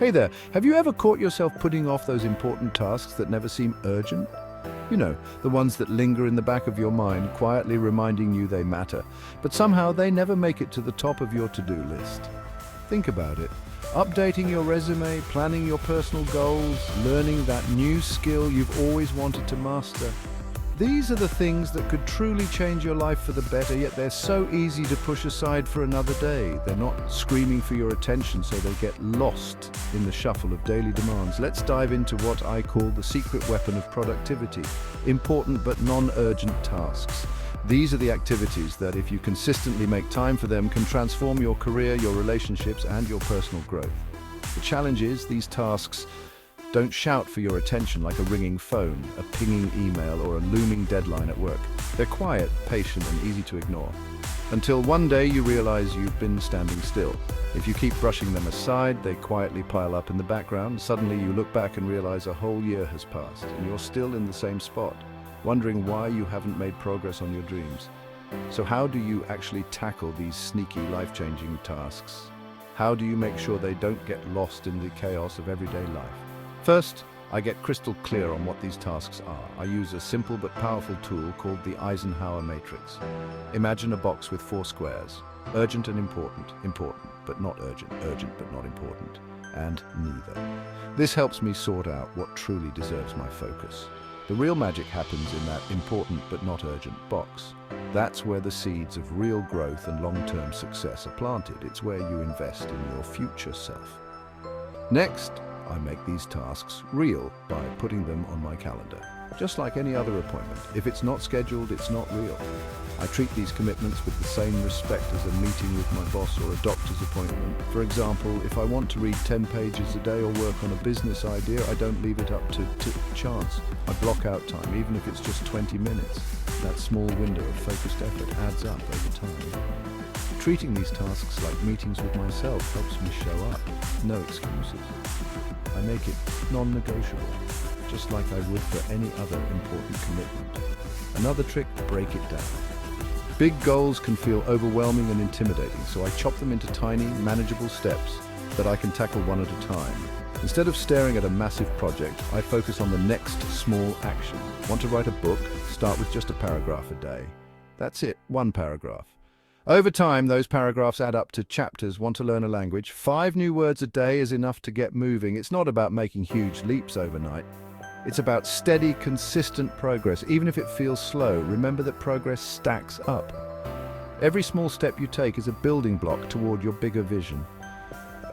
Hey there, have you ever caught yourself putting off those important tasks that never seem urgent? You know, the ones that linger in the back of your mind, quietly reminding you they matter, but somehow they never make it to the top of your to-do list. Think about it. Updating your resume, planning your personal goals, learning that new skill you've always wanted to master. These are the things that could truly change your life for the better, yet they're so easy to push aside for another day. They're not screaming for your attention, so they get lost in the shuffle of daily demands. Let's dive into what I call the secret weapon of productivity: important but non-urgent tasks. These are the activities that, if you consistently make time for them, can transform your career, your relationships, and your personal growth. The challenge is, these tasks don't shout for your attention like a ringing phone, a pinging email, or a looming deadline at work. They're quiet, patient, and easy to ignore. Until one day you realize you've been standing still. If you keep brushing them aside, they quietly pile up in the background. Suddenly you look back and realize a whole year has passed, and you're still in the same spot, wondering why you haven't made progress on your dreams. So how do you actually tackle these sneaky, life-changing tasks? How do you make sure they don't get lost in the chaos of everyday life? First, I get crystal clear on what these tasks are. I use a simple but powerful tool called the Eisenhower Matrix. Imagine a box with 4 squares: urgent and important, important but not urgent, urgent but not important, and neither. This helps me sort out what truly deserves my focus. The real magic happens in that important but not urgent box. That's where the seeds of real growth and long-term success are planted. It's where you invest in your future self. Next, I make these tasks real by putting them on my calendar. Just like any other appointment, if it's not scheduled, it's not real. I treat these commitments with the same respect as a meeting with my boss or a doctor's appointment. For example, if I want to read 10 pages a day or work on a business idea, I don't leave it up to chance. I block out time, even if it's just 20 minutes. That small window of focused effort adds up over time. Treating these tasks like meetings with myself helps me show up. No excuses. I make it non-negotiable, just like I would for any other important commitment. Another trick: break it down. Big goals can feel overwhelming and intimidating, so I chop them into tiny, manageable steps that I can tackle one at a time. Instead of staring at a massive project, I focus on the next small action. Want to write a book? Start with just a paragraph a day. That's it, 1 paragraph. Over time, those paragraphs add up to chapters. Want to learn a language? 5 new words a day is enough to get moving. It's not about making huge leaps overnight. It's about steady, consistent progress. Even if it feels slow, remember that progress stacks up. Every small step you take is a building block toward your bigger vision.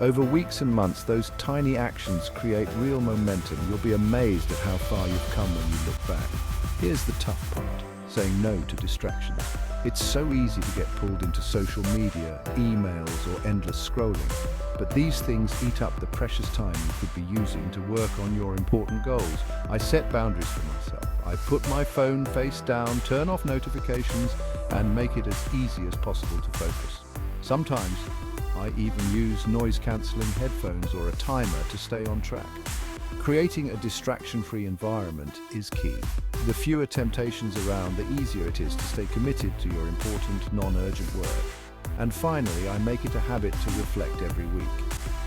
Over weeks and months, those tiny actions create real momentum. You'll be amazed at how far you've come when you look back. Here's the tough part: saying no to distractions. It's so easy to get pulled into social media, emails, or endless scrolling. But these things eat up the precious time you could be using to work on your important goals. I set boundaries for myself. I put my phone face down, turn off notifications, and make it as easy as possible to focus. Sometimes, I even use noise-canceling headphones or a timer to stay on track. Creating a distraction-free environment is key. The fewer temptations around, the easier it is to stay committed to your important, non-urgent work. And finally, I make it a habit to reflect every week.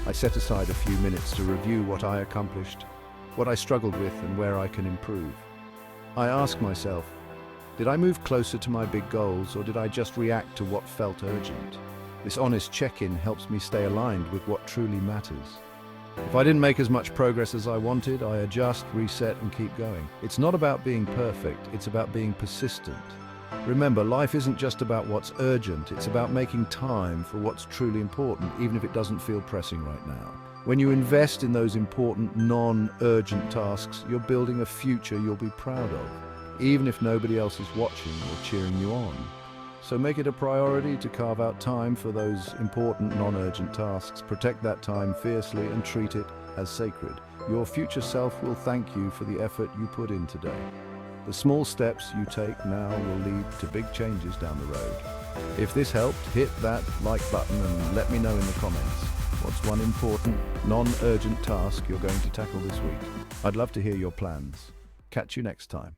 I set aside a few minutes to review what I accomplished, what I struggled with, and where I can improve. I ask myself, did I move closer to my big goals, or did I just react to what felt urgent? This honest check-in helps me stay aligned with what truly matters. If I didn't make as much progress as I wanted, I adjust, reset, and keep going. It's not about being perfect, it's about being persistent. Remember, life isn't just about what's urgent, it's about making time for what's truly important, even if it doesn't feel pressing right now. When you invest in those important, non-urgent tasks, you're building a future you'll be proud of, even if nobody else is watching or cheering you on. So make it a priority to carve out time for those important, non-urgent tasks. Protect that time fiercely and treat it as sacred. Your future self will thank you for the effort you put in today. The small steps you take now will lead to big changes down the road. If this helped, hit that like button and let me know in the comments what's one important, non-urgent task you're going to tackle this week. I'd love to hear your plans. Catch you next time.